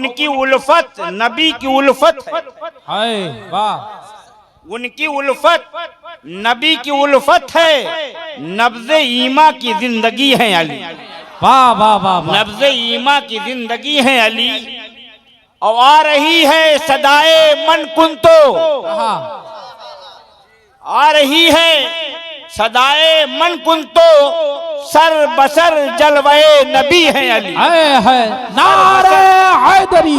उनकी उल्फत नबी की उल्फत हाय वाह। उनकी उल्फत नबी की उल्फत है, नब्ज़े ईमा की जिंदगी है अली। वाह वाह वाह वाह। नब्ज़े ईमा की जिंदगी है अली। और आ रही है सदाए मन कुंतो, आ रही है सदाए मन कुंतो, सर बसर जलवे नबी है अली। है नारे हैदरी,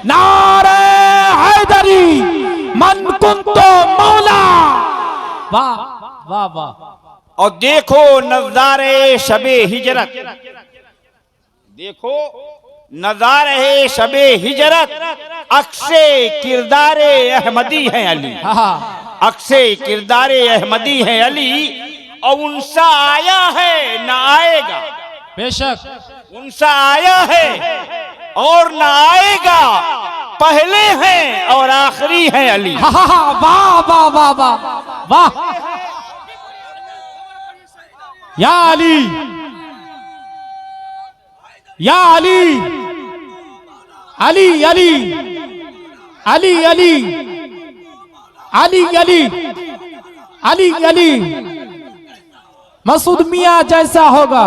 नारे हैदरी, मन कुंतो मौला। वाह वाह वाह। और देखो नज़ारे शबे हिजरत, देखो नज़ारे शबे हिजरत, अक्से किरदारे अहमदी है अली। अक्से किरदारे अहमदी है अली। और उनसा आया है ना आएगा, बेशक उनसा आया है और ना आएगा, पहले हैं और आखिरी है अली। वाह वाह वाह वाह वाह। या अली, या अली, अली अली अली अली अली अली अली अली, मसूद मियां जैसा होगा।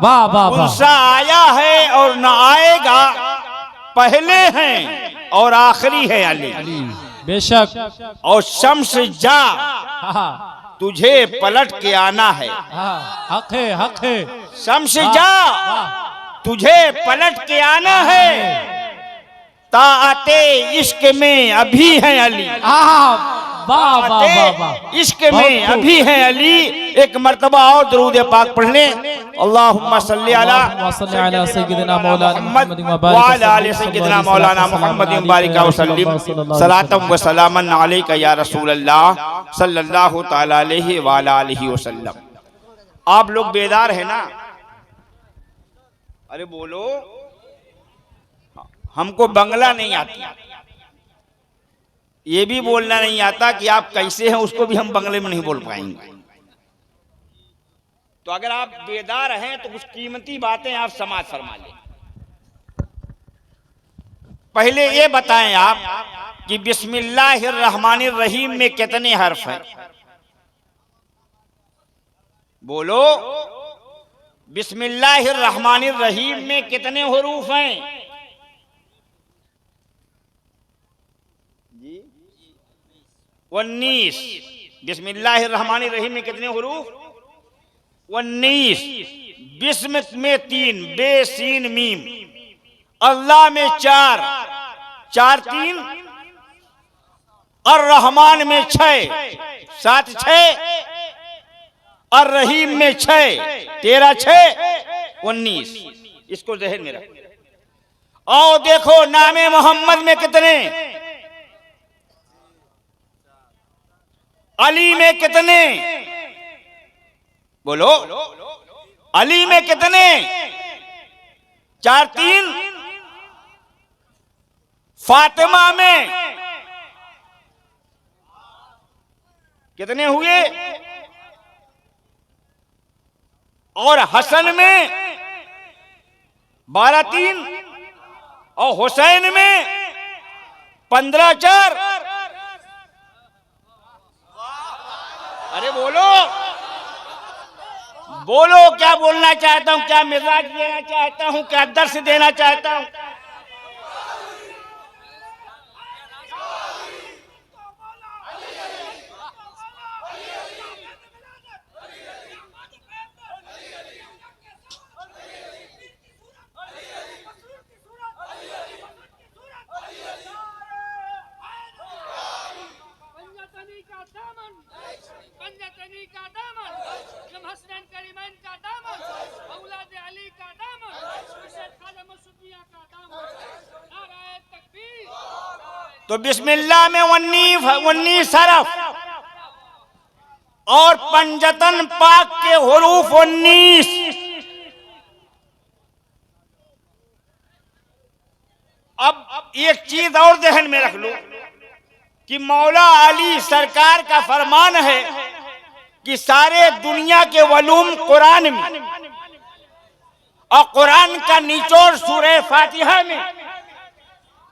वाह वाह वाह। उनसा आया है और न आएगा, पहले हैं और आखिरी है अली। बेशक। और शम्स जा तुझे पलट के आना है, हक है हक है। शम्स जा तुझे पलट के आना है, ताअते इश्क में अभी है अली। वाह वाह वाह। इश्क में अभी है अली। एक मर्तबा और दरूद पाक पढ़ लें। अल्लाहुम्मा सल्ली अला सय्यिदिना मौलाना मुहम्मद व अला आलि सय्यिदिना मौलाना मुहम्मद बारिक व सल्लिम सलातम व सलामन अलैका या रसूल अल्लाह सल्लल्लाहु तआला अलैहि व अला आलिहि वसल्लम। आप लोग बेदार है ना? अरे बोलो। हमको बंगला नहीं आती, ये भी बोलना नहीं आता कि आप कैसे हैं, उसको भी हम बंगले में नहीं बोल पाएंगे। तो अगर आप बेदार हैं तो कुछ कीमती बातें आप समाज फरमा लें। पहले ये बताएं आप कि बिस्मिल्लाहिर्रहमानिर्रहीम में कितने हर्फ हैं? बोलो। बिस्मिल्लाहिर्रहमानिर्रहीम में कितने हुरूफ हैं? 19। बिस्मिल्लाहिर्रहमानिर्रहीम में कितने हुरूफ? 19। बिस्म में 3, बे सीन मीम। अल्लाह में 4, 4 3। और रहमान में 6, 7 6। और रहीम में 6, 13 6 19। इसको ज़हन में रखो। और देखो नामे मोहम्मद में कितने, अली में कितने? बोलो। अली में कितने? 4 3। फातिमा में कितने हुए? और हसन में 12 3। और हुसैन में 15 4। अरे बोलो, बोलो। क्या बोलना चाहता हूं, क्या मिजाज देना चाहता हूं, क्या दर्श देना चाहता हूं? तो बिस्मिल्लाह में 19 हरफ और पंजतन पाक के हुरूफ 19। अब एक चीज और ध्यान में रख लो कि मौला अली सरकार का फरमान है कि सारे दुनिया के वलूम कुरान में और कुरान का निचोड़ सूरह फातिहा में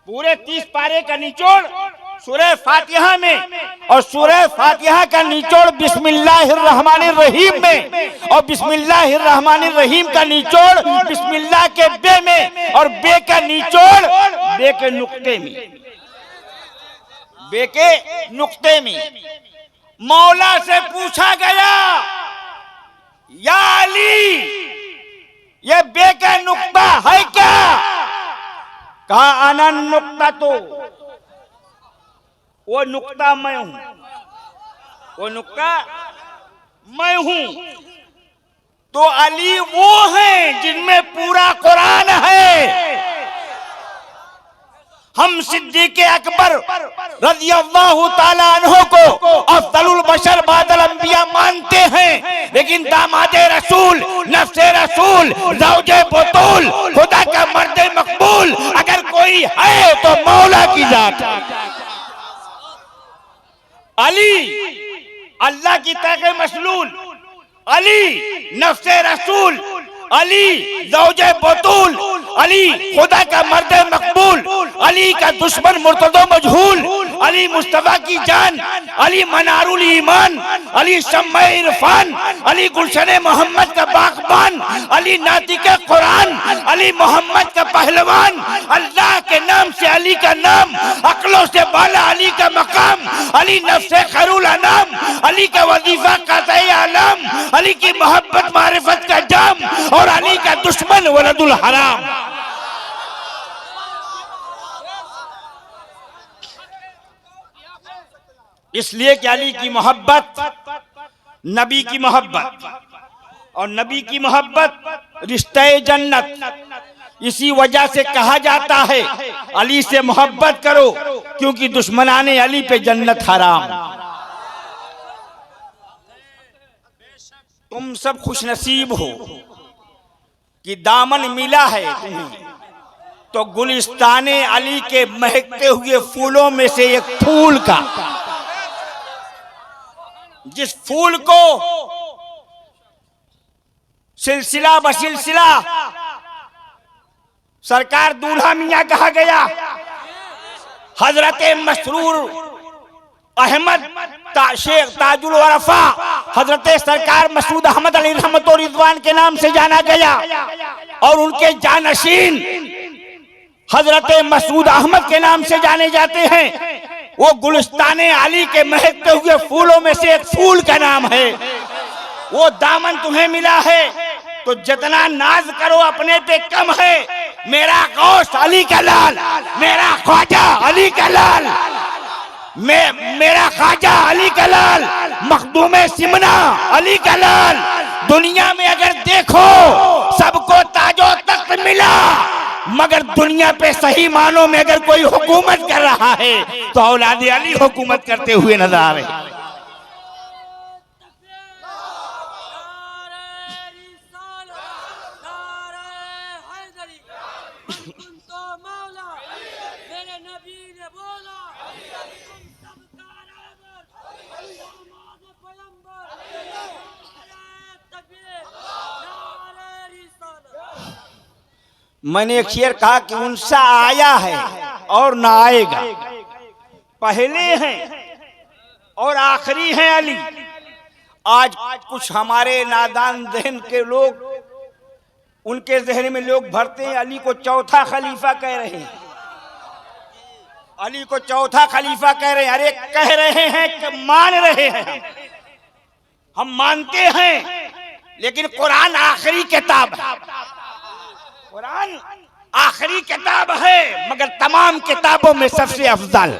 पूरे 30 पारे का निचोड़ सूरह फातिहा में, और सूरह फातिहा का निचोड़ बिस्मिल्लाहिर्रहमानिर्रहीम में, और बिस्मिल्लाहिर्रहमानिर्रहीम का निचोड़ बिस्मिल्लाह के बे में, और बे का निचोड़ बे के नुक्ते में, बे के नुक्ते में। मौला से पूछा गया, या अली ये बे का नुक्ता है क्या? कहा अनन नुक्ता, तो वो नुक्ता मैं हूं, वो नुक्ता मैं हूं। तो अली वो हैं जिनमें पूरा कुरान है। हम सिद्दीक़ अकबर रज़ियल्लाहु ताला अन्हु को अफ़ज़लुल बशर बादल अंबिया मानते हैं, लेकिन दामादे रसूल, नफ्से रसूल, ज़ौजे बतूल, खुदा का मर्दे मकबूल अगर कोई है तो मौला की जात। अली अल्लाह की ताक़े मसलूल, अली नफ्से रसूल, अली ज़ौजे बतूल, अली खुदा का मर्द मकबूल, अली का दुश्मन मुर्तदो मजहूल, अली मुस्तफा की जान, अली मनारुल ईमान, अली शम्मे इरफान, अली गुलशने मोहम्मद का बागबान, अली नातिके कुरान, अली मोहम्मद का पहलवान। अल्लाह के नाम से अली का नाम, अक्लों से बाला अली का मकाम, अली नफ्से खैरुल अनाम, अली का वजीफा काज़ाए आलम, अली की मोहब्बत मारिफत का जाम, और अली का दुश्मन वलदुल हराम। इसलिए कि अली की मोहब्बत नबी की मोहब्बत, और नबी की मोहब्बत रिश्ते जन्नत। इसी वजह से कहा जाता है अली से मोहब्बत करो, क्योंकि दुश्मनाने अली पे जन्नत हराम। तुम सब खुशनसीब हो कि दामन मिला है तुम्हें, तो गुलिस्ताने अली के महकते हुए फूलों में से एक फूल का, जिस फूल को सिलसिला बसिलसिला सरकार दूल्हा मियां कहा गया, हजरत मसरूर अहमद शेख ताजुल वरफा, हजरत सरकार मसूद अहमद अली रहमत और रिजवान के नाम से जाना गया, और उनके जानशीन हजरत मसूद अहमद के नाम से जाने जाते हैं। वो गुलिस्ताने अली के महकते हुए फूलों में से एक फूल का नाम है। वो दामन तुम्हें मिला है तो जितना नाज करो अपने पे कम है। मेरा गौस अली का लाल, मेरा ख्वाजा अली का लाल, मेरा ख्वाजा अली का लाल, मखदूमे सिमना अली का लाल। दुनिया में अगर देखो सबको ताजो तख्त मिला, मगर दुनिया पे सही मानों में अगर कोई हुकूमत कर रहा है तो औलाद अली हुकूमत करते हुए नजर आ रहे हैं। मैंने एक शेर कहा कि उनसा आया है और ना आएगा, पहले हैं और आखिरी हैं अली। आज कुछ हमारे नादान जहन के लोग, उनके जहन में लोग भरते हैं अली को चौथा खलीफा कह रहे हैं, अली को चौथा खलीफा कह रहे हैं। अरे कह रहे हैं कि मान रहे हैं, हम मानते हैं, लेकिन कुरान आखिरी किताब है, कुरान आखिरी किताब है, मगर तमाम किताबों में सबसे अफजल।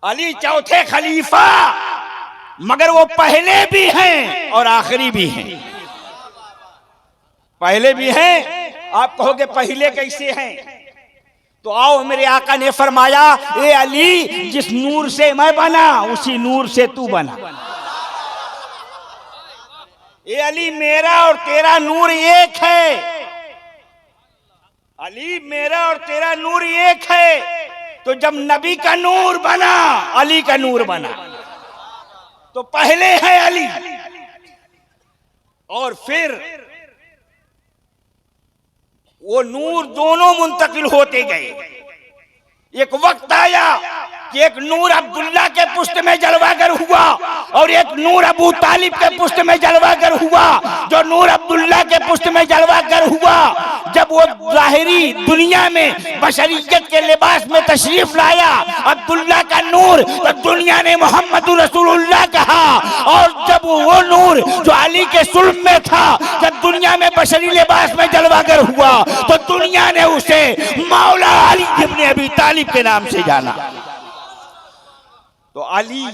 अली चौथे खलीफा, मगर वो पहले भी हैं और आखिरी भी हैं। पहले भी हैं, आप कहोगे पहले कैसे हैं? तो आओ, मेरे आका ने फरमाया, ए अली जिस नूर से मैं बना उसी नूर से तू बना। ये अली मेरा और तेरा नूर एक है, अली मेरा और तेरा नूर एक है। तो जब नबी का नूर बना, अली का नूर बना, तो पहले है अली और फिर वो नूर दोनों मुंतकिल होते गए। एक वक्त आया कि एक नूर अब्दुल्ला के पुष्ट में जलवागर हुआ और एक नूर अबू तालिब के पुष्ट में जलवागर हुआ। जो नूर अब्दुल्ला के पुष्ट में जलवागर हुआ, जब वो ज़ाहिरी दुनिया में बशरियत के लिबास में तशरीफ लाया अब्दुल्ला का नूर, तो दुनिया ने मोहम्मद रसूलुल्लाह कहा। और जब वो नूर जो अली के सुल्म में था, जब दुनिया में बशरी लिबास में जलवागर हुआ, तो दुनिया ने उसे मौला अली इब्न अबी तालिब के नाम से जाना। तो अली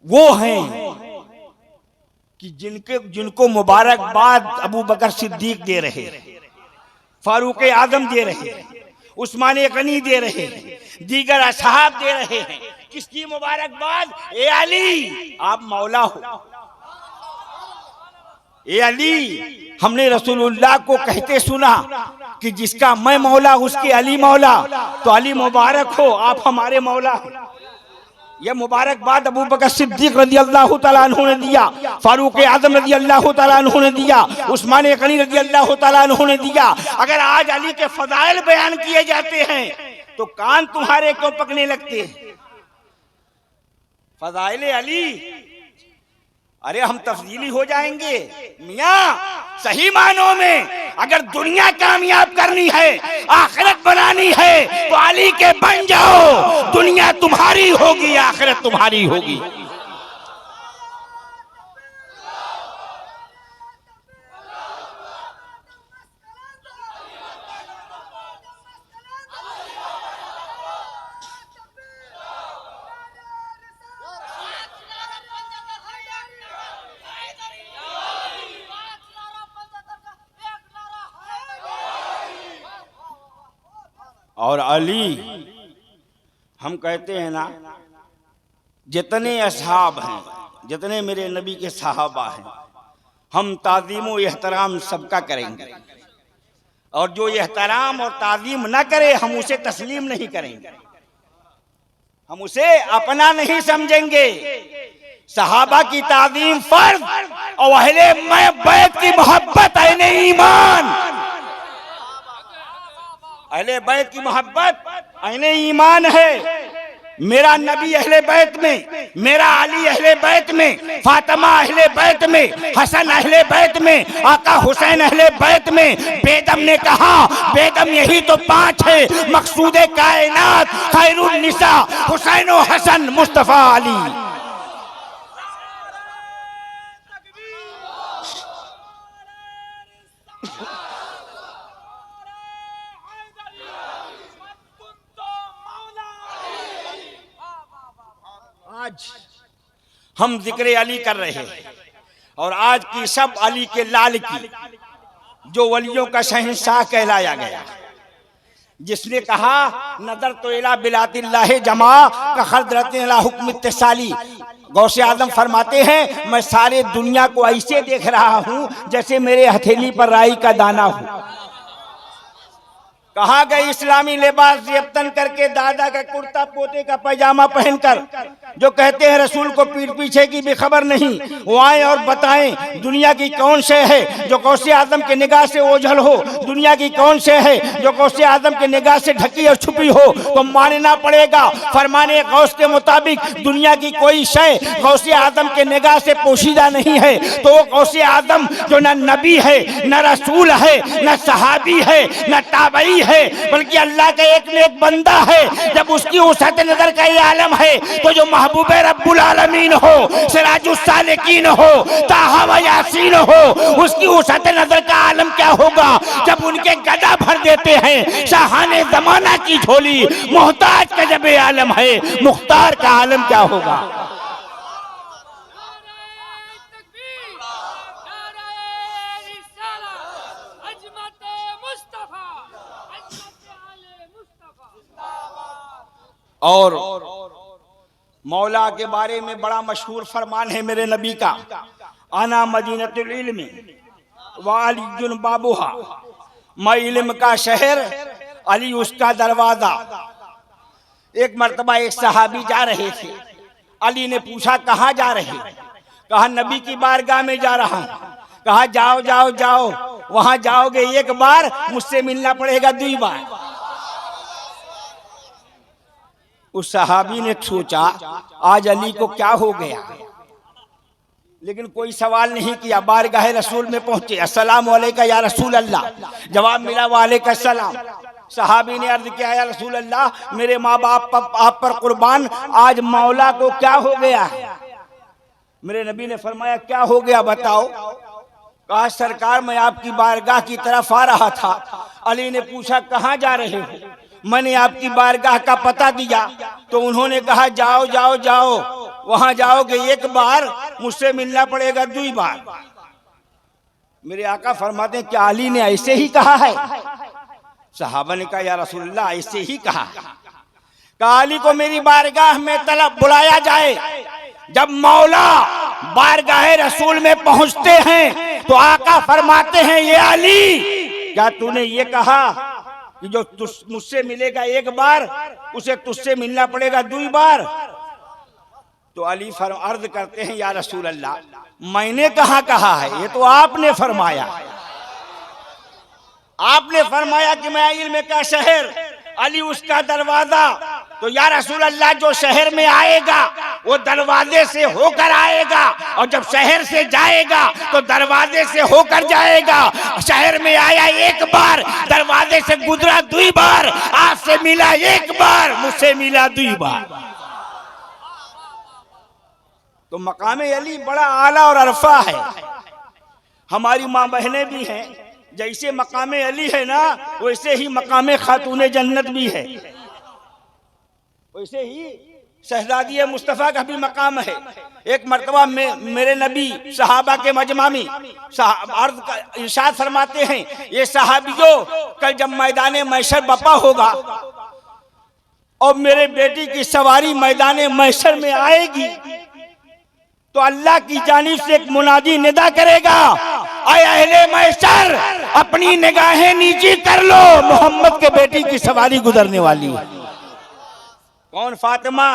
वो हैं कि जिनको मुबारकबाद अबू बकर सिद्दीक दे रहे, फारूक आजम दे रहे, उस्मान गनी दे रहे, दीगर असहाब दे रहे हैं। किसकी मुबारकबाद? ए अली, आप मौला हो। ए अली, हमने रसूलुल्लाह को कहते सुना कि जिसका मैं मौला उसके अली मौला। तो अली मुबारक हो, आप हमारे मौला हैं। यह मुबारकबाद अबू बकर सिद्दीक रज़ी अल्लाह तआला अन्हु ने दिया, फारूक आज़म रज़ी अल्लाह तआला अन्हु ने दिया, उस्मान गनी रज़ी अल्लाह तआला अन्हु ने दिया। अगर आज अली के फज़ाइल बयान किए जाते हैं तो कान तुम्हारे क्यों पकने लगते हैं? फज़ाइल अली, अरे हम तफजीली हो जाएंगे मियाँ। सही मानों में अगर दुनिया कामयाब करनी है, आखिरत बनानी है, तो अली के बन जाओ। दुनिया तुम्हारी होगी, आखिरत तुम्हारी होगी। और अली, हम कहते हैं ना, जितने असहाब हैं, जितने मेरे नबी के सहाबा हैं, हम ताज़ीम व एहतराम सबका करेंगे। और जो एहतराम और ताज़ीम ना करे, हम उसे तस्लीम नहीं करेंगे, हम उसे अपना नहीं समझेंगे। सहाबा की ताज़ीम फर्ज और अहले बैत की मोहब्बत ऐने ईमान। अहले बैत की मोहब्बत ऐने ईमान है। मेरा नबी अहले बैत में, मेरा अली अहले बैत में, फातिमा अहले बैत में, हसन अहले बैत में, आका हुसैन अहले बैत में। बेदम ने कहा, बेदम यही तो पांच है, मकसूदे कायनात, खैरुन निसा, हुसैन व हसन, मुस्तफा अली। आज हम जिक्र अली कर रहे हैं और आज की सब अली के लाल की, जो वलियों का शहंशाह कहलाया गया, जिसने कहा नदर तो इला बिलातिल्लाह जमा का खदरत इला हुक्म इत्तिसाली। गौसे आजम फरमाते हैं, मैं सारे दुनिया को ऐसे देख रहा हूं जैसे मेरे हथेली पर राई का दाना हो। कहा गए इस्लामी लिबास जेबतन करके, दादा का कुर्ता पोते का पैजामा पहनकर, जो कहते हैं रसूल को पीठ पीछे की भी खबर नहीं, वो आए और बताएं दुनिया की कौन शय है जो गौसे आजम के निगाह से ओझल हो, दुनिया की कौन शय है जो गौसे आजम के निगाह से ढकी और छुपी हो। तो मानना पड़ेगा फरमाने गौस के मुताबिक दुनिया की कोई शय गौसे आजम के निगाह से पोशीदा नहीं है। तो वो गौसे आजम जो न नबी है, न रसूल है, न सहाबी है, न ताबई है, बल्कि अल्लाह का एक नेक बंदा है। जब उसकी वसअत नजर का ये आलम है, तो जो महबूबे रब्बुल आलमीन हो, सिराजुस सालिकीन हो, ताहा व यासीन हो, उसकी वसअत नजर का आलम क्या होगा जब उनके गदा भर देते हैं शाहाने जमाना की झोली। मोहताज का जब आलम है, मुख्तार का आलम क्या होगा। और मौला के बारे में बड़ा मशहूर फरमान है मेरे नबी का, आना मदीनतुल इल्म व अलीयुन बाबुहा, मैं इल्म का शहर, अली उसका दरवाजा। एक मर्तबा एक सहाबी जा रहे थे, अली ने पूछा कहाँ जा रहे? कहा नबी की बारगाह में जा रहा हूँ। कहा जाओ जाओ जाओ, वहां जाओगे एक बार, मुझसे मिलना पड़ेगा 2 बार। उस सहाबी ने सोचा आज अली को क्या हो गया, लेकिन कोई सवाल नहीं किया। बारगाह रसूल में पहुंचे, अस्सलाम वालेकुम या रसूल अल्लाह। जवाब मिला वालेकुम सलाम। सहाबी ने अर्ज किया या रसूल अल्लाह, मेरे माँ बाप आप पर कुर्बान, आज मौला को क्या हो गया है? मेरे नबी ने फरमाया क्या हो गया बताओ? कहा सरकार मैं आपकी बारगाह की तरफ आ रहा था। अली ने पूछा कहाँ जा रहे हो? मैंने आपकी बारगाह का पता दिया तो उन्होंने कहा जाओ जाओ जाओ, वहां जाओगे एक बार, मुझसे मिलना पड़ेगा 2 बार। मेरे आका फरमाते हैं क्या अली ने ऐसे ही कहा है? सहाबा ने कहा या रसूलल्लाह ऐसे ही कहा। कहा अली को मेरी बारगाह में तलब बुलाया जाए। जब मौला बारगाह रसूल में पहुंचते हैं तो आका फरमाते हैं ये अली, क्या तूने ये कहा कि जो मुझसे मिलेगा एक बार, उसे तुझसे मिलना पड़ेगा 2 बार? तो अली अर्ज करते हैं या रसूल अल्लाह, मैंने कहाँ कहा है, ये तो आपने फरमाया। आपने फरमाया कि मैं इल्म का शहर, अली उसका दरवाजा। तो या रसूल अल्लाह जो शहर में आएगा वो दरवाजे से होकर आएगा, और जब शहर से जाएगा तो दरवाजे से होकर जाएगा। शहर में आया एक बार, दरवाजे से गुजरा 2 बार, आपसे मिला एक बार, मुझसे मिला 2 बार। तो मकामे अली बड़ा आला और अरफा है। हमारी माँ बहनें भी हैं, जैसे मकामे अली है ना वैसे ही मकामे खातूने जन्नत भी है, वैसे ही शहजादी मुस्तफ़ा का भी मकाम है। एक मर्तबा मेरे नबी सहाबा के मजमा में इरशाद फरमाते हैं ये सहाबियों, कल जब मैदान मैशर बपा होगा और मेरे बेटी की सवारी मैदान मैशर में आएगी तो अल्लाह की जानिब से एक मुनादी निदा करेगा, ऐ अहले मैशर अपनी निगाहें नीची कर लो, मोहम्मद के बेटी की सवारी गुजरने वाली है। कौन? फातिमा,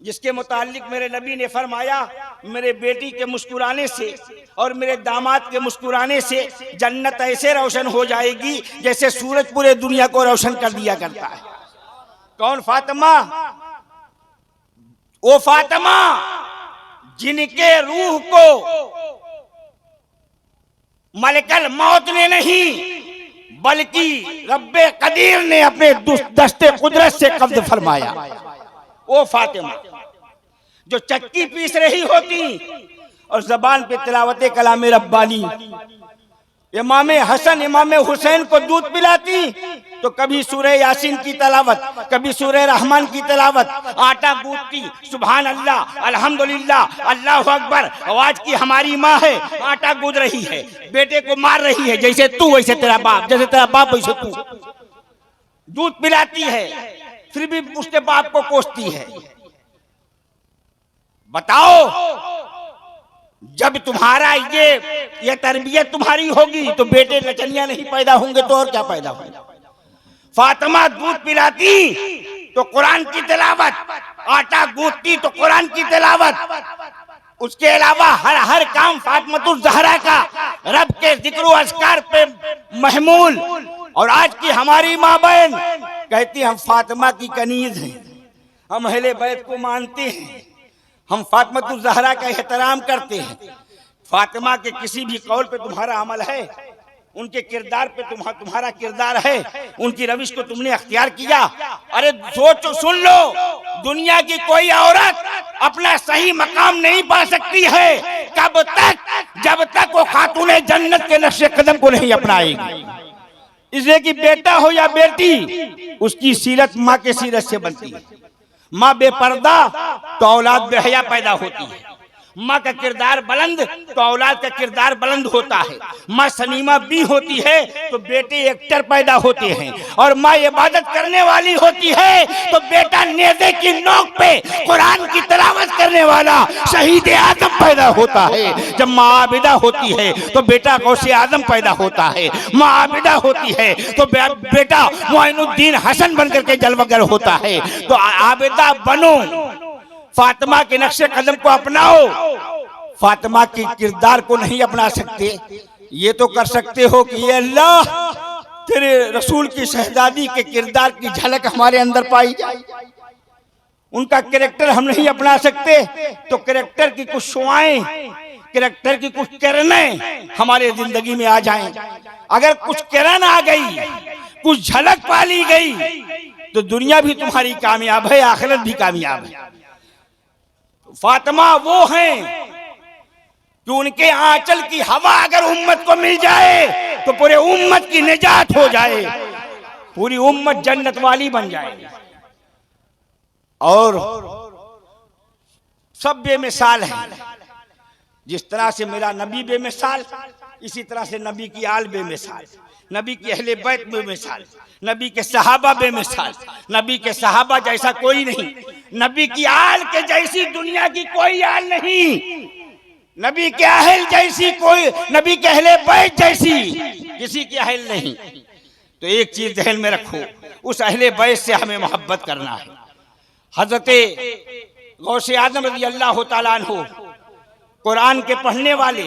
जिसके मुतालिक मेरे नबी ने फरमाया मेरे बेटी के मुस्कुराने से और मेरे दामाद के मुस्कुराने से जन्नत ऐसे रोशन हो जाएगी जैसे सूरज पूरे दुनिया को रोशन कर दिया करता है। कौन? फातिमा। वो फातिमा जिनके रूह को मलकल मौत ने नहीं बल्कि रब्बे कदीर ने अपने दस्ते कुदरत से कब्ज फरमाया। वो फातिमा जो चक्की पीस रही होती और जबान पे तिलावत कलाम रब्बानी, इमाम हसन इमाम हुसैन को दूध पिलाती तो कभी सूरह यासीन की तिलावत, कभी सूरह रहमान की तिलावत, आटा गूंथती सुभान अल्लाह अल्हम्दुलिल्लाह अल्लाहु अकबर। आवाज की हमारी माँ है, आटा गूंथ रही है, बेटे को मार रही है, जैसे तू वैसे तेरा बाप, जैसे तेरा बाप वैसे तू। दूध पिलाती है फिर भी उसके बाप को कोसती है। बताओ जब तुम्हारा ये तरबियत तुम्हारी होगी तो बेटे लचनिया नहीं पैदा होंगे तो और क्या पैदा होगा। फातिमा दूध पिलाती तो कुरान की तिलावत, आटा गूंथती तो कुरान की तिलावत, उसके अलावा हर काम फातिमातुल ज़हरा का रब के जिक्र व अस्कार पे महमूल। और आज की हमारी माँ बहन कहती हम फातिमा की कनीज हैं, हम अहले बैत को मानते हैं, हम फातिमातुल ज़हरा का एहतराम करते हैं। फातिमा के किसी भी कौल पे तुम्हारा अमल है, उनके किरदार पे तुम्हारा किरदार है, उनकी रविश को तुमने अख्तियार किया। अरे सोचो, सुन लो, दुनिया की कोई औरत अपना सही मकाम नहीं पा सकती है कब तक, जब तक वो खातूने जन्नत के नक्शे कदम को नहीं अपनाएगी। इसलिए कि बेटा हो या बेटी, उसकी सीरत माँ के सीरत से बनती है। माँ बेपर्दा तो औलाद बेहया पैदा होती है, माँ का किरदार बुलंद तो औलाद का किरदार बुलंद होता है। माँ सनीमा भी होती है तो बेटे एक्टर पैदा होते हैं, और माँ इबादत करने वाली होती है तो बेटा नेज़े की नोक पे कुरान की तिलावत करने वाला शहीद आजम पैदा होता है। जब माँ आबिदा होती है तो बेटा गौसे आजम पैदा होता है, माँ आबिदा होती है तो बेटा मोइनुद्दीन हसन बनकर के जलवागर होता है। तो आबिदा बनो, फातिमा के नक्शे कदम को अपनाओ। फातिमा के किरदार को नहीं अपना सकते ये तो कर सकते हो कि ये अल्लाह तेरे रसूल की शहजादी के किरदार की झलक हमारे अंदर पाई जाए। उनका कैरेक्टर हम नहीं अपना सकते तो कैरेक्टर की कुछ शुआएं, कैरेक्टर की कुछ किरणें हमारे जिंदगी में आ जाएं। अगर कुछ किरण आ गई, कुछ झलक पाली गई तो दुनिया भी तुम्हारी कामयाब है, आखिरत भी कामयाब है। फातिमा वो हैं कि उनके आंचल की हवा अगर उम्मत को मिल जाए तो पूरे उम्मत की निजात हो जाए, पूरी उम्मत जन्नत वाली बन जाए। और सब बेमिसाल है। जिस तरह से मेरा नबी बेमिसाल, इसी तरह से नबी की आल बेमिसाल, नबी की अहले बैत बेमिसाल, नबी के सहाबा बेमिसाल। नबी के सहाबा जैसा कोई नहीं, नबी की आल के जैसी दुनिया की कोई आल नहीं, नबी के अहल जैसी कोई, नबी के अहले बैत जैसी किसी की अहल नहीं। तो एक चीज ध्यान में रखो, उस अहले बैत से हमें मोहब्बत करना है। हजरते गौसे आजम रज़ी अल्लाह तआला अन्हु कुरान के पढ़ने वाले,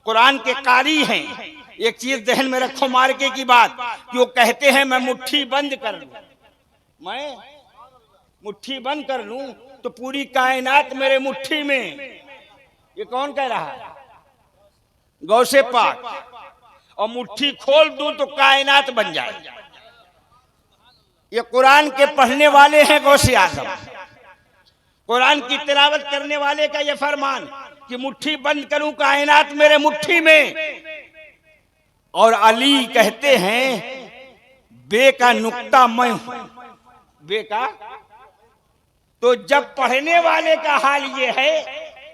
कुरान के कारी हैं। एक चीज ध्यान में रखो मार्के की बात कि वो कहते हैं मैं मुट्ठी बंद कर लूं, मैं मुट्ठी बंद कर लूं तो पूरी कायनात मेरे मुट्ठी में। ये कौन कह रहा है? गौसे पाक। और मुट्ठी खोल दूं तो कायनात बन जाए। ये कुरान के पढ़ने वाले हैं गौसे आजम, कुरान की तिलावत करने वाले का ये फरमान कि मुट्ठी बंद करूं कायनात मेरे मुट्ठी में। और अली कहते हैं बे का नुक्ता मैं हूं, बे का। तो जब पढ़ने वाले का हाल ये है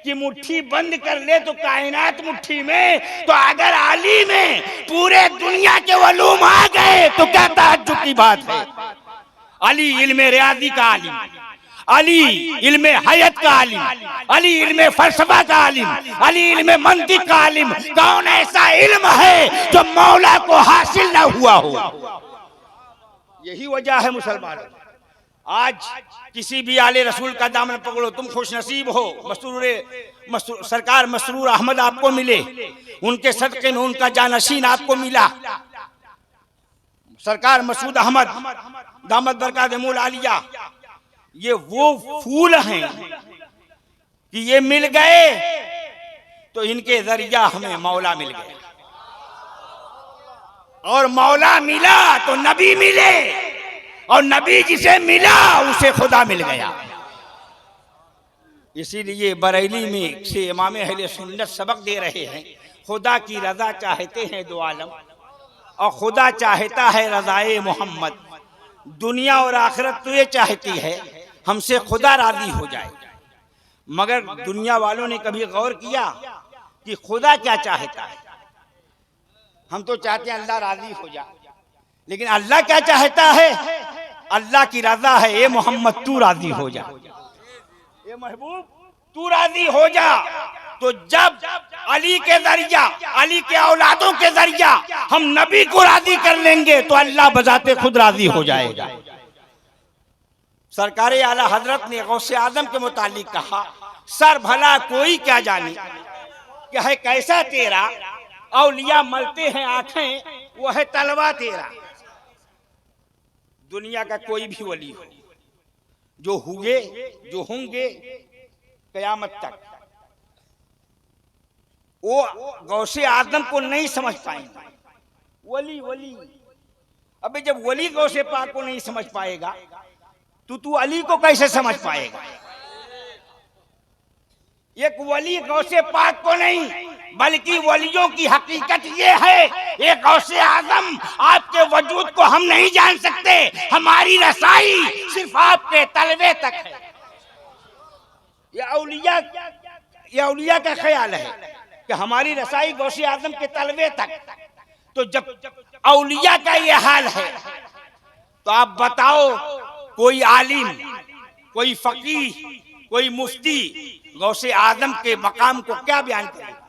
कि मुट्ठी बंद कर ले तो कायनात मुट्ठी में, तो अगर अली में पूरे दुनिया के वलूम आ गए तो क्या ताज्जुब की बात है। अली इल्मे रियाजी का आलिम, अली इल्मे हयत का आलिम, अली इल्मे फलसफा का आलिम, अली इल्मे मंतिक का आलिम। कौन ऐसा इल्म है जो मौला को हासिल ना हुआ हो? यही वजह है मुसलमान, आज किसी भी आले रसूल का दामन पकड़ो, तुम खुश नसीब हो। सरकार मसरूर अहमद आपको मिले, उनके सदक़े में उनका जानशीन आपको मिला। सरकार मसूद अहमद दामद बरकातहुल आलिया, ये वो फूल हैं कि ये मिल गए तो इनके जरिया हमें मौला मिल गया, और मौला मिला तो नबी मिले, और नबी जिसे मिला उसे खुदा मिल गया। इसीलिए बरेली में से इमाम अहले सुन्नत सबक दे रहे हैं, खुदा की रजा चाहते हैं दो आलम, और खुदा चाहता है रजाए मोहम्मद। दुनिया और आखिरत तो ये चाहती है हमसे खुदा राजी हो जाए, मगर दुनिया वालों ने कभी गौर किया कि खुदा क्या चाहता है? हम तो चाहते हैं अल्लाह राजी हो जाए, लेकिन अल्लाह क्या चाहता है? अल्लाह की रजा है ए मोहम्मद तू राजी हो जा, ए महबूब तू राजी हो जा। तो जब अली के जरिया, अली के औलादों के जरिया हम नबी को राजी कर लेंगे तो अल्लाह बजाते खुद राजी हो जाएगा। सरकार आला हजरत ने गौसे आजम के मुतालिक कहा, सर भला कोई क्या जाने क्या है कैसा तेरा, औलिया मलते हैं आंखें वो है तलवा तेरा। दुनिया का कोई भी वली हो, जो हुए जो होंगे कयामत तक, वो गौसे आजम को नहीं समझ पाएंगे। वली वली, अबे जब वली गौसे पाक को नहीं समझ पाएगा तो तू अली को कैसे समझ पाएगा? एक वली गौसे पाक को नहीं बल्कि वलियों की हकीकत ये है, एक गौसे आजम आपके वजूद को हम नहीं जान सकते, हमारी रसाई सिर्फ आपके तलवे तक है। ये औलिया का ख्याल है कि हमारी रसाई गौसे आजम के तलवे तक। तो जब औलिया का ये हाल है तो आप बताओ कोई आलिम, कोई फकीह, कोई मुफ्ती गौसे आजम के मकाम को क्या बयान करेगा?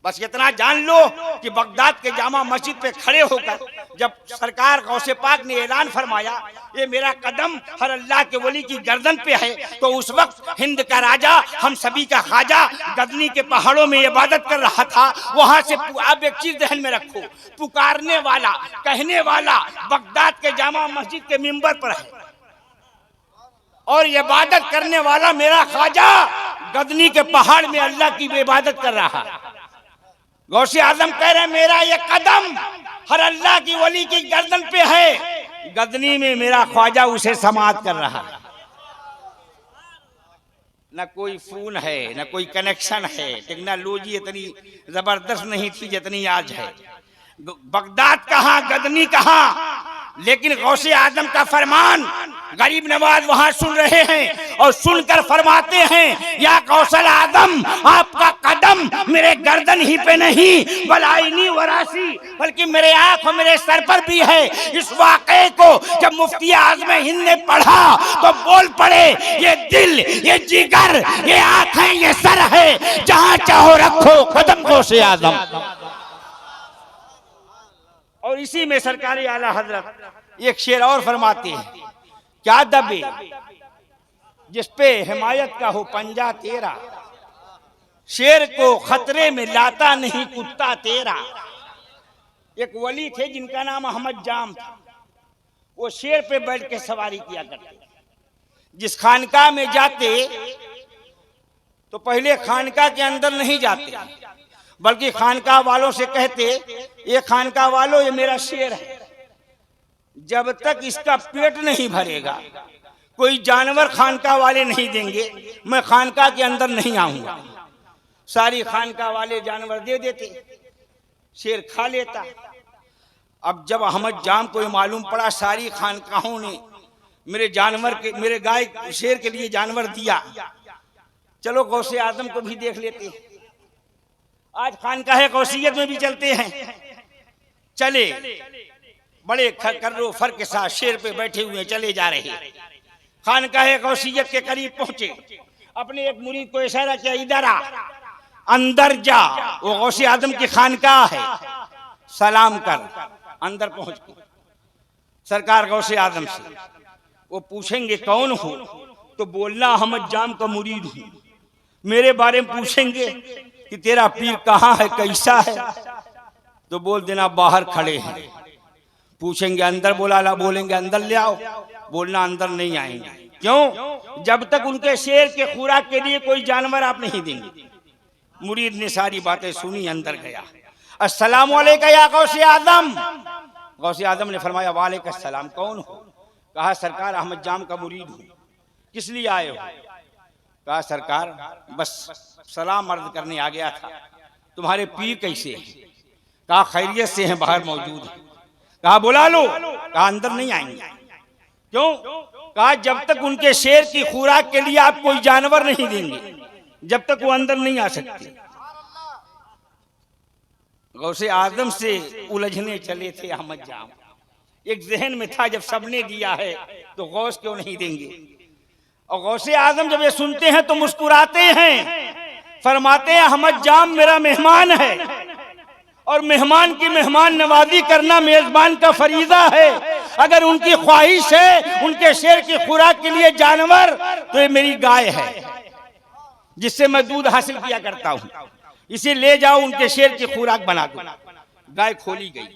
बस इतना जान लो कि बगदाद के जामा मस्जिद पे खड़े होकर जब सरकार गौसे पाक ने ऐलान फरमाया ये मेरा कदम हर अल्लाह के वली की गर्दन पे है, तो उस वक्त हिंद का राजा, हम सभी का ख्वाजा गजनी के पहाड़ों में इबादत कर रहा था। वहां से आप एक चीज ध्यान में रखो, पुकारने वाला, कहने वाला बगदाद के जामा मस्जिद के मिंबर पर है और इबादत करने वाला मेरा ख्वाजा गजनी के पहाड़ में अल्लाह की इबादत कर रहा है। गौसे आजम कह रहे मेरा ये कदम हर अल्लाह की वली की गर्दन पे है, गजनी में मेरा ख्वाजा उसे समाअत कर रहा है। न कोई फोन है, न कोई कनेक्शन है, टेक्नोलॉजी इतनी जबरदस्त नहीं थी जितनी आज है। बगदाद कहाँ, गजनी कहाँ, लेकिन गौसे आजम का फरमान गरीब नवाज वहां सुन रहे हैं और सुनकर फरमाते हैं या कौशल आदम आपका कदम मेरे गर्दन ही पे नहीं बलाइनी वरासी बल्कि मेरे आंख और मेरे सर पर भी है। इस वाक़े को जब मुफ्ती आज़म हिंद ने पढ़ा तो बोल पड़े ये दिल, ये जिगर, ये आंखें, ये सर है, जहां चाहो रखो कदम गौसे आजम। और इसी में सरकारी आला हजरत एक शेर और फरमाते हैं, क्या दबे जिसपे हिमायत का हो पंजा तेरा, शेर को खतरे में लाता नहीं कुत्ता तेरा। एक वली थे जिनका नाम अहमद जाम था, वो शेर पे बैठ के सवारी किया करते। जिस खानकाह में जाते तो पहले खानकाह के अंदर नहीं जाते, बल्कि खानकाह वालों से कहते ये खानकाह वालों ये मेरा शेर है, जब तक इसका पेट नहीं भरेगा कोई जानवर खानकाह वाले नहीं देंगे, मैं खानकाह के अंदर नहीं आऊंगा। सारी खानकाह वाले जानवर दे देते, शेर खा लेता। अब जब अहमद जाम को मालूम पड़ा सारी खानकाहों ने मेरे गाय शेर के लिए जानवर दिया, चलो गौसे आजम को भी देख लेते। आज खानकाह गौसियत में भी चलते हैं, चले बड़े कर्रो फर के साथ शेर पे बैठे हुए चले जा रहे। खानकाह गौसियत के करीब पहुंचे, अपने एक मुरीद को इशारा किया इधर आ, अंदर जा, वो गौसे आजम की खानकाह है, सलाम कर। अंदर पहुंच के सरकार गौसे आजम से वो पूछेंगे कौन हो, तो बोलना अहमद जाम का मुरीद हूं। मेरे बारे में पूछेंगे कि तेरा पीर कहाँ है, कैसा है, तो बोल देना बाहर खड़े हैं। पूछेंगे अंदर बोलेंगे अंदर ले आओ, बोलना अंदर नहीं आएंगे। क्यों? जब तक उनके शेर के खुराक के लिए कोई जानवर आप नहीं देंगे। मुरीद ने सारी बातें सुनी, अंदर गया। अस्सलाम वालेकुम या गौसे आजम। गौसे आजम ने फरमाया वालेकुम अस्सलाम, कौन हो? कहा सरकार अहमद जाम का मुरीद हूँ। किस लिए आए हो? कहा सरकार बस सलाम अर्ज करने आ गया था। तुम्हारे पीर कैसे हैं? कहा खैरियत से हैं, बाहर मौजूद है। कहा बुला लो। कहा अंदर नहीं आएंगे। क्यों? कहा जब तक उनके शेर की खुराक के लिए आप कोई जानवर नहीं देंगे, जब तक वो अंदर नहीं आ सकते। गौसे आजम से उलझने चले थे अहमद जाम। एक जहन में था जब सबने दिया है तो गौस क्यों नहीं देंगे। और गौसे आजम जब ये सुनते हैं तो मुस्कुराते हैं, फरमाते हैं अहमद जाम मेरा मेहमान है और मेहमान की मेहमान नवाजी करना मेजबान का फरीजा है। अगर उनकी ख्वाहिश है उनके शेर की खुराक के लिए जानवर, तो ये मेरी गाय है जिससे मैं दूध हासिल किया करता हूं, इसे ले जाओ उनके शेर की खुराक बना दो। गाय खोली गई,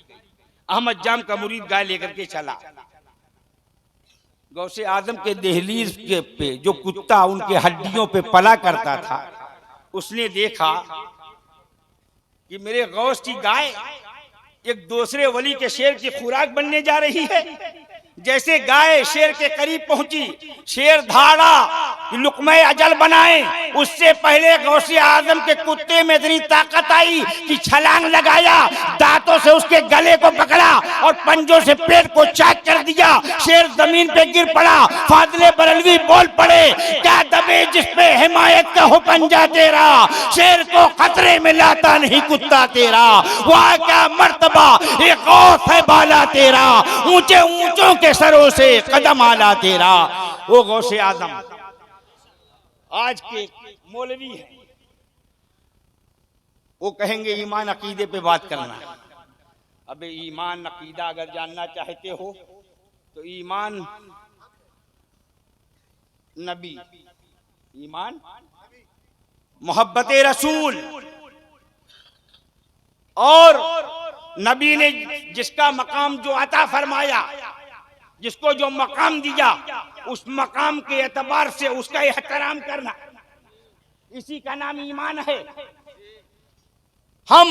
अहमद जाम का मुरीद गाय लेकर के चला। गौसे आजम के दहलीज के पे जो कुत्ता उनके हड्डियों पे पला करता था, उसने देखा कि मेरे गौस की गाय एक दूसरे वली के शेर की खुराक बनने जा रही है। जैसे गाय शेर के करीब पहुंची, शेर धाड़ा कि लुक़्मे अजल बनाए। उससे पहले गौसे आजम के कुत्ते में इतनी ताकत आई कि छलांग लगाया, दांतों से उसके गले को पकड़ा और पंजों से पेट को चाक कर दिया। शेर जमीन पे गिर पड़ा। फाजिले बरलवी बोल पड़े क्या दबे जिस पे हिमायत का हो पंजा तेरा, शेर को खतरे में लाता नहीं कुत्ता तेरा। वाह क्या मर्तबा एक गौस है बाला तेरा, ऊंचे ऊंचों के सरों से कदम आला तेरा। वो गौसे आजम आज के मौलवी हैं, वो कहेंगे ईमान अकीदे पे बात करना। अब ईमान अकीदा अगर जानना चाहते हो तो ईमान नबी, ईमान मोहब्बत रसूल, और नबी ने जिसका मकाम जो अता फरमाया, जिसको जो मकाम दिया, उस मकाम के एतबार से उसका एहतराम करना, इसी का नाम ईमान है। हम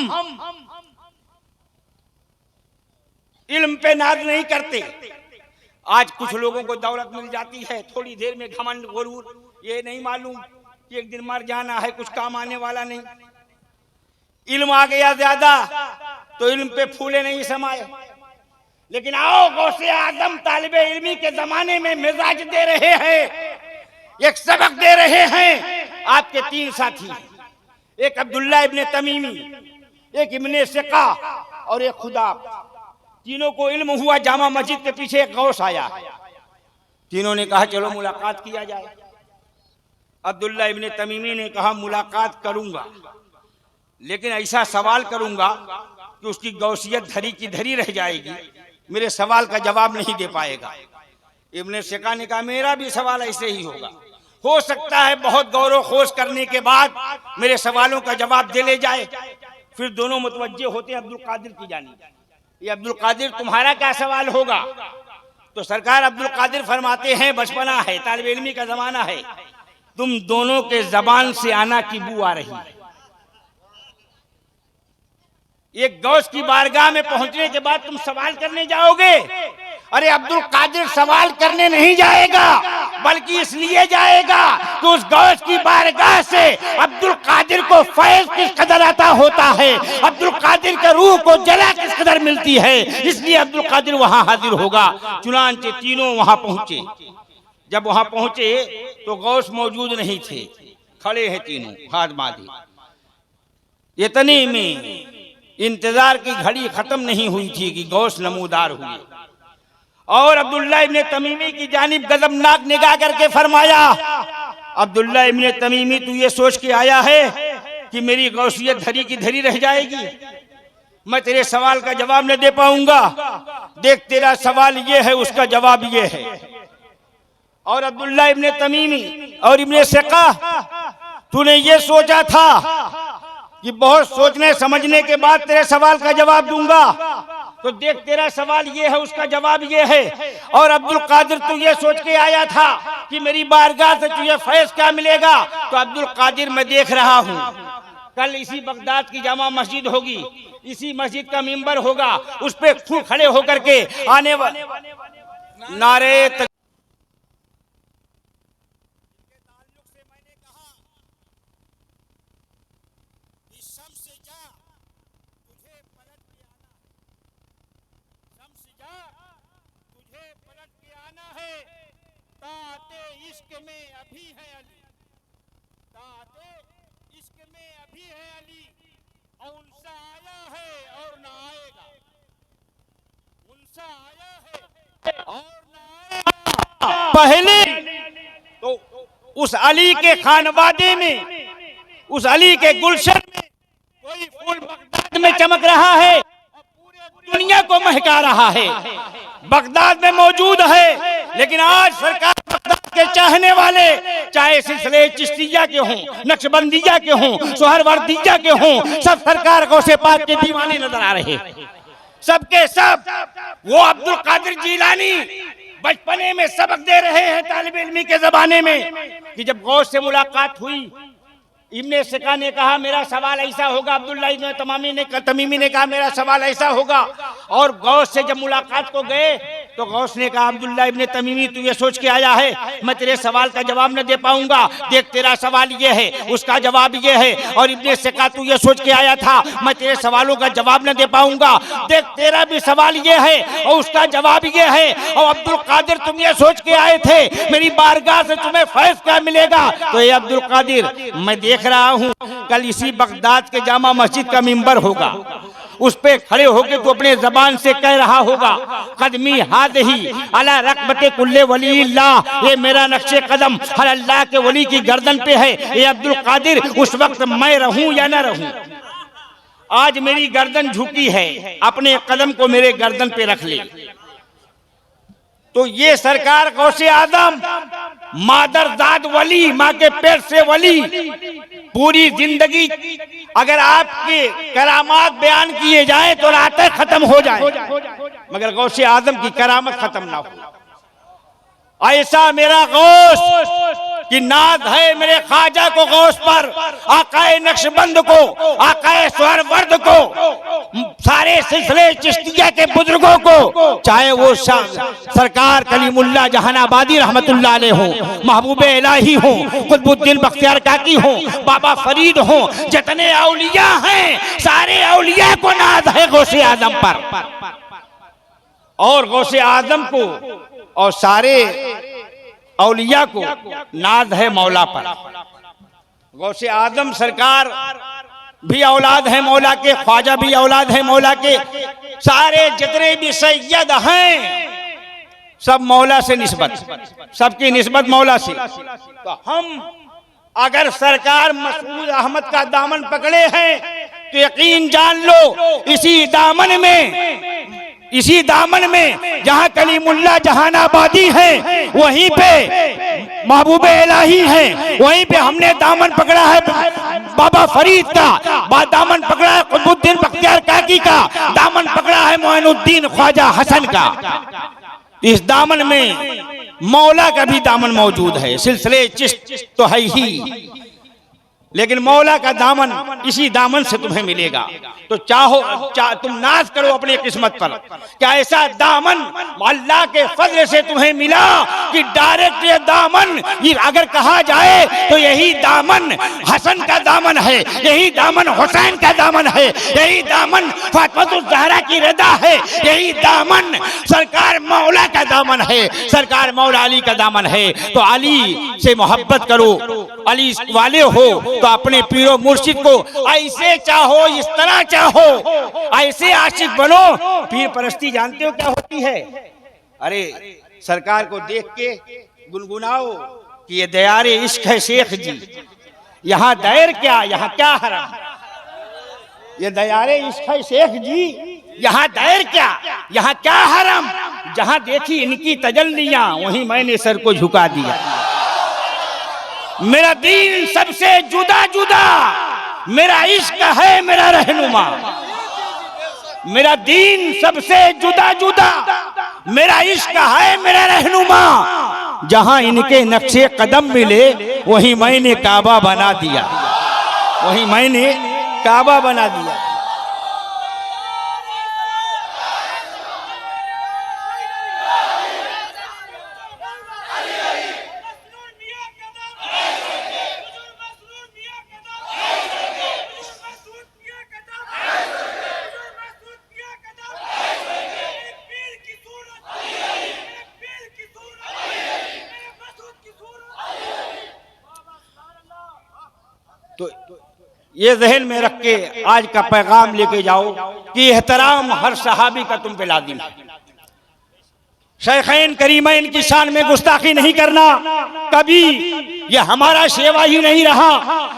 इल्म पे नाज नहीं करते। आज कुछ लोगों को दौलत मिल जाती है, थोड़ी देर में घमंड गुरूर, ये नहीं मालूम कि एक दिन मर जाना है, कुछ काम आने वाला नहीं। इल्म आ गया ज्यादा तो इल्म पे फूले नहीं समाये। लेकिन आओ गौसे आदम तालिबे इल्मी के जमाने में मिजाज दे रहे हैं, एक सबक दे रहे हैं। आपके तीन साथी, एक अब्दुल्ला इब्ने तमीमी, एक इब्ने सिका और एक खुदा। तीनों को इल्म हुआ, जामा मस्जिद के पीछे एक गौस आया। तीनों ने कहा चलो मुलाकात किया जाए। अब्दुल्ला इब्ने तमीमी ने कहा मुलाकात करूंगा, लेकिन ऐसा सवाल करूंगा कि उसकी गौसियत धरी की धरी रह जाएगी, मेरे सवाल का जवाब नहीं दे पाएगा। इब्ने सिका ने कहा मेरा भी सवाल ऐसे ही होगा, हो सकता है बहुत गौरव खोज करने के बाद मेरे सवालों का जवाब दे ले जाए। फिर दोनों मुतवज्जे होते हैं अब्दुल कादिर की जानिब। ये अब्दुल कादिर तुम्हारा क्या सवाल होगा? तो सरकार अब्दुल कादिर फरमाते हैं बचपना है, तालिब इल्मी का जमाना है, तुम दोनों के जबान से आना की बू आ रही है। एक गौस की बारगाह में पहुंचने के बाद तुम सवाल करने जाओगे? अरे अब्दुल कादिर सवाल करने नहीं जाएगा, बल्कि इसलिए जाएगा कि उस गौस की बारगाह से अब्दुल कादिर को फैज किस कदर आता होता है, अब्दुल कादिर के रूह को जला किस कदर मिलती है, इसलिए अब्दुल कादिर वहां हाजिर होगा। चुनांचे तीनों वहां पहुंचे। जब वहां पहुंचे तो गौस मौजूद नहीं थे, खड़े हैं तीनों हाथ बांधे। इतने में इंतजार की घड़ी खत्म नहीं हुई थी कि गौस नमूदार हुए और अब्दुल्ला इब्ने तमीमी की जानिब गजबनाक निगाह करके फरमाया, अब्दुल्ला इब्ने तमीमी तू ये सोच के आया है कि मेरी गौसियत धरी की धरी रह जाएगी, मैं तेरे सवाल का जवाब न दे पाऊंगा। देख तेरा सवाल ये है, उसका जवाब ये है। और अब्दुल्ला इब्ने तमीमी और इब्ने सिका, तूने ये सोचा था कि बहुत सोचने समझने के बाद तेरे सवाल का जवाब दूंगा, तो देख तेरा सवाल ये है, उसका जवाब ये है। और अब्दुल कादिर तू ये सोच के आया था कि मेरी बारगाह से तुझे फैज क्या मिलेगा, तो अब्दुल कादिर मैं देख रहा हूँ कल इसी बगदाद की जामा मस्जिद होगी, इसी मस्जिद का मिंबर होगा, उस पे खूब खड़े होकर के आने वाले नारे इश्क में अभी है अली, ताते इश्क में अभी है अली, और उनसा आया है और ना आएगा, उनसा आया है और ना आएगा। पहले तो उस अली के खानवादे में, उस अली के गुलशन में कोई फूल बगदाद में चमक रहा है और पूरे दुनिया को महका रहा है। बगदाद में मौजूद है, लेकिन आज सरकार बगदाद के चाहने वाले, चाहे सिलसिले चिश्तिया के हों, नक्शबंदिया के हों, सोहरवर्दिया के हों, सब सरकार गौसे पाक के दीवाने नजर आ रहे हैं। सबके सब वो अब्दुल कादिर जीलानी बचपने में सबक दे रहे हैं तालिब इल्मी के जमाने में कि जब गौस से मुलाकात हुई, इब्ने सिका ने कहा मेरा सवाल ऐसा होगा, अब्दुल्ला इब्ने तमीमी ने कहा मेरा सवाल ऐसा होगा। और गौस से जब मुलाकात को गए तो गौस ने कहा अब्दुल्ला इब्ने तमीमी तू ये सोच के आया है मैं तेरे सवाल का जवाब न दे पाऊंगा, देख तेरा सवाल ये है, उसका जवाब ये है। और इब्ने सिका तू ये सोच के आया था मैं तेरे सवालों का जवाब न दे पाऊंगा, देख तेरा भी सवाल ये है और उसका जवाब ये है। और अब्दुल कादिर तुम ये सोच के आए थे मेरी बारगाह से तुम्हें फैज क्या मिलेगा, तो ये अब्दुल कादिर मैं देख रहा हूँ कल इसी बगदाद के जामा मस्जिद का मिंबर होगा, उस पे खड़े होके तू अपने जबान से कह रहा होगा कदमी हाद ही अला रकबते कुल्ले वलील्लाह, ये मेरा नक्शे कदम हर अल्लाह के वली की गर्दन पे है। ये अब्दुल कादिर उस वक्त मैं रहूं या ना रहूं। आज मेरी गर्दन झुकी है, अपने कदम को मेरे गर्दन पे रख ले। तो ये सरकार गौसे आदम, मादरजाद वली, माँ के पेट से वली, पूरी जिंदगी अगर आपके करामात बयान किए जाए तो रातें खत्म हो जाए, मगर गौसे आदम की करामत खत्म ना हो। ऐसा मेरा गौस कि नाज है मेरे ख्वाजा को गौस पर, आकाए नक्शबंद को, आकाए स्वरवर्द को, सारे सिलसिले चिश्तिया के बुजुर्गों को, चाहे वो सरकार कलीमुल्लाह जहानाबादी रहमतुल्लाह अलैह हो, महबूबे इलाही हो, कुतुबुद्दीन बख्तियार काकी हो, बाबा फरीद हो, जितने औलिया हैं सारे औलिया को नाज है गौसे आजम पर, और गौसे आजम को और सारे औलिया को नाज है मौला पर। गौसे आजम सरकार भी औलाद है मौला के, ख्वाजा भी औलाद है मौला के, सारे जितने भी सैयद हैं सब मौला से निस्बत, सबकी निस्बत मौला से। तो हम अगर सरकार मसूद अहमद का दामन पकड़े हैं तो यकीन जान लो इसी दामन में जहां कलीमुल्लाह जहानाबादी है, वहीं पे महबूबे इलाही है, वहीं पे हमने दामन पकड़ा है बाबा फरीद का, दामन पकड़ा है कुतुबुद्दीन बख्तियार काकी का, दामन पकड़ा है मोइनुद्दीन ख्वाजा हसन का। इस दामन में मौला का भी दामन मौजूद है, सिलसिले चिश्त तो है ही, लेकिन मौला का दामन इसी दामन से तुम्हें मिलेगा। तो तुम नाज करो अपनी किस्मत पर, क्या ऐसा दामन अल्लाह के फजल से तुम्हें मिला कि डायरेक्ट ये दामन, ये अगर कहा जाए तो यही दामन हसन का दामन है, यही दामन हुसैन का दामन है, यही दामन फातिमा ज़हरा की रदा है, यही दामन सरकार मौला का दामन है, सरकार मौला अली का दामन है। तो अली से मोहब्बत करो, अली वाले हो तो अपने पीरो मुर्शिद को ऐसे चाहो, इस तरह चाहो, ऐसे आशिक बनो। पीर परस्ती जानते हो क्या होती है? अरे सरकार को देख के गुनगुनाओ कि ये दयारे इश्क है शेख जी, यहाँ दैर क्या, यहाँ क्या हराम, ये दयारे इश्क है शेख जी, यहाँ दैर क्या, यहाँ क्या हराम। जहाँ देखी इनकी तजल्लियां वहीं मैंने सर को झुका दिया। मेरा दीन सबसे जुदा जुदा, मेरा इश्क है मेरा रहनुमा। मेरा दीन सबसे जुदा जुदा, मेरा इश्क है मेरा रहनुमा। जहां इनके नक्शे कदम मिले वहीं मैंने काबा बना दिया, वहीं मैंने काबा बना दिया। तो ये जहन में रख के आज का पैगाम लेके जाओ कि एहतराम हर सहाबी का तुम पे लाजिम है। शेखैन करीमैन की शान में गुस्ताखी नहीं करना कभी, ये हमारा सेवा ही नहीं रहा।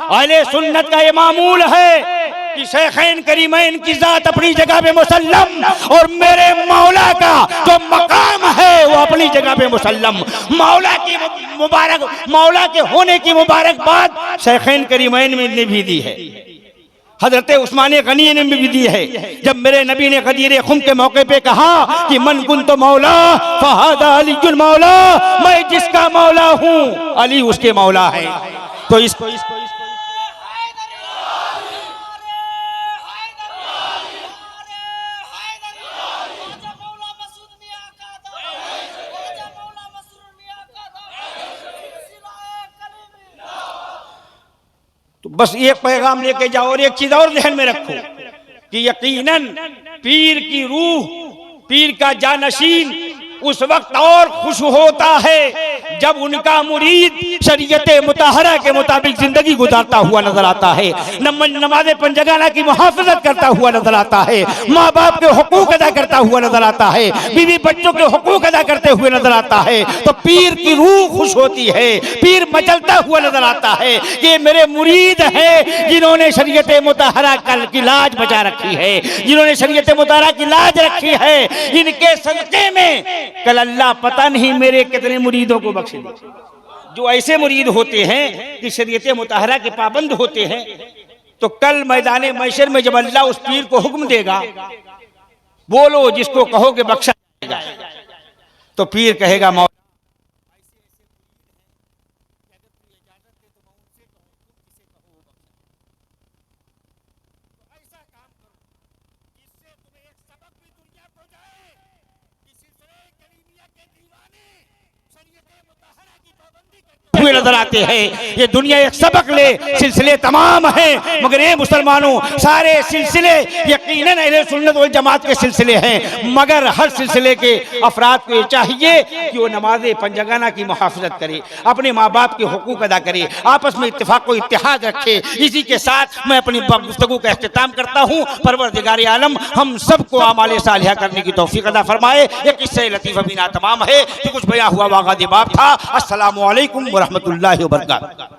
अहले सुन्नत का ये मामूल है कि शेखैन करीमैन की जात अपनी जगह पे मुसल्लम, और मेरे मौला का जो मकाम है वो अपनी जगह पे मुसल्लम। मौला की मुबारक, मौला के होने की मुबारकबाद शेखैन करीमैन ने भी दी है, हजरत उस्मान गनी ने भी दी है। जब मेरे नबी ने गदीर खुम के मौके पे कहा कि मन कुंतो मौला फहादा अलीयुल मौला, मैं जिसका मौला हूँ अली उसके मौला है। तो इसको तो बस एक पैगाम लेके जाओ। और एक चीज और ध्यान में रखो कि यकीनन पीर की रूह, पीर का जानशीन उस वक्त और खुश होता है जब उनका मुरीद शरीयत मुताहरा के मुताबिक जिंदगी गुजारता हुआ नजर आता है, नमाज पंजगाना की मुहाफिजत करता हुआ नजर आता है, माँ बाप के हुकूक अदा करता हुआ नजर आता है, बीवी बच्चों के हुकूक अदा करते हुए नजर आता है, तो पीर की रूह खुश होती है, पीर मचलता हुआ नजर आता है कि ये मेरे मुरीद हैं जिन्होंने शरीयत मुताहरा की लाज बचा रखी है, जिन्होंने शरीयत मुताहरा की लाज रखी है। इनके सदके में कल अल्लाह पता नहीं मेरे कितने मुरीदों को बख्श दे। जो ऐसे मुरीद होते हैं कि शरीयत मुताहरा के पाबंद होते हैं, तो कल मैदान महशर में जब अल्लाह उस पीर को हुक्म देगा, बोलो जिसको कहोगे बख्शा जाएगा, तो पीर कहेगा मौला हुए नजर आते हैं। ये दुनिया एक सबक ले, सिलसिले तमाम हैं, मगर ये मुसलमानों सारे सिलसिले यकीनन अहले सुन्नत वल जमात के सिलसिले हैं, मगर हर सिलसिले के अफराद को ये चाहिए कि वो नमाज पंजगाना की मुहाफिजत करे, अपने माँ बाप के हुकूक अदा करे, आपस में इत्तेफाक व इत्तेहाद रखे। इसी के साथ मैं अपनी गुफ्तगू का इख्तिताम करता हूँ। परवरदिगार आलम हम सबको आमाल सालिहा करने की तौफीक अदा फरमाए। एक किस्सा लतीफ़ बिना तमाम है कि कुछ बया हुआ वागा दिबाब था। अस्सलामु अलैकुम व रहमतुल्लाहि व बरकातहू।